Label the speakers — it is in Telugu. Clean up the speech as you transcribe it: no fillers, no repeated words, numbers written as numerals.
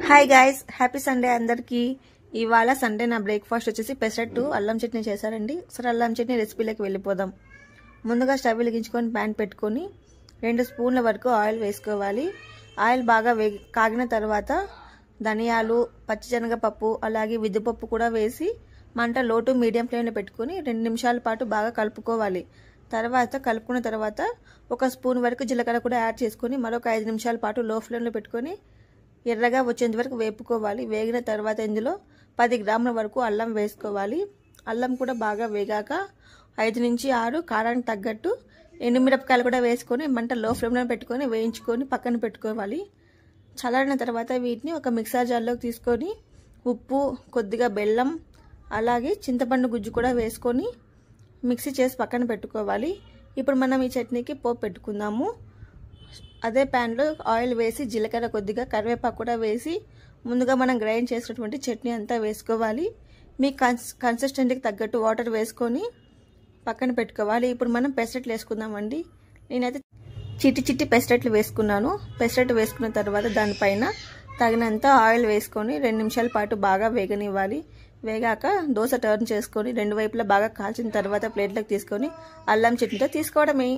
Speaker 1: హాయ్ గైస్, హ్యాపీ సండే అందరికి. ఇవాళ సండే నా బ్రేక్ఫాస్ట్ వచ్చేసి పెసరట్టు అల్లం చట్నీ చేశారండి. సరే అల్లం చట్నీ రెసిపీలోకి వెళ్ళిపోదాం. ముందుగా స్టవ్ వెలిగించుకొని ప్యాన్ పెట్టుకొని 2 స్పూన్ల వరకు ఆయిల్ వేసుకోవాలి. ఆయిల్ బాగా కాగిన తర్వాత ధనియాలు, పచ్చిశనగపప్పు అలాగే విద్దుపప్పు కూడా వేసి మంట లో టు మీడియం ఫ్లేమ్లో పెట్టుకొని 2 నిమిషాల పాటు బాగా కలుపుకోవాలి. కలుపుకున్న తర్వాత 1 స్పూన్ వరకు జీలకర్ర కూడా యాడ్ చేసుకొని మరొక 5 నిమిషాల పాటు లో ఫ్లేమ్లో పెట్టుకొని ఎర్రగా వచ్చేంత వరకు వేపుకోవాలి. వేగిన తర్వాత ఇందులో 10 గ్రాముల వరకు అల్లం వేసుకోవాలి. అల్లం కూడా బాగా వేగాక 5 నుంచి 6 కారానికి తగ్గట్టు ఎండుమిరపకాయలు కూడా వేసుకొని మంట లో ఫ్లేమ్లో పెట్టుకొని వేయించుకొని పక్కన పెట్టుకోవాలి. చల్లారిన తర్వాత వీటిని ఒక మిక్సర్ జార్లోకి తీసుకొని ఉప్పు, కొద్దిగా బెల్లం అలాగే చింతపండు గుజ్జు కూడా వేసుకొని మిక్సీ చేసి పక్కన పెట్టుకోవాలి. ఇప్పుడు మనం ఈ చట్నీకి పోపు పెట్టుకుందాము. అదే ప్యాన్లో ఆయిల్ వేసి జీలకర్ర, కొద్దిగా కరివేపాకు కూడా వేసి ముందుగా మనం గ్రైండ్ చేసినటువంటి చట్నీ అంతా వేసుకోవాలి. మీ కన్సిస్టెంట్కి తగ్గట్టు వాటర్ వేసుకొని పక్కన పెట్టుకోవాలి. ఇప్పుడు మనం పెసరట్లు వేసుకుందామండి. నేనైతే చిట్టి పెసరట్లు వేసుకున్నాను. పెసరట్లు వేసుకున్న తర్వాత దానిపైన తగినంత ఆయిల్ వేసుకొని 2 నిమిషాల పాటు బాగా వేగనివ్వాలి. వేగాక దోశ టర్న్ చేసుకొని 2 వైపులా బాగా కాల్చిన తర్వాత ప్లేట్లోకి తీసుకొని అల్లం చట్నీతో తీసుకోవడమే.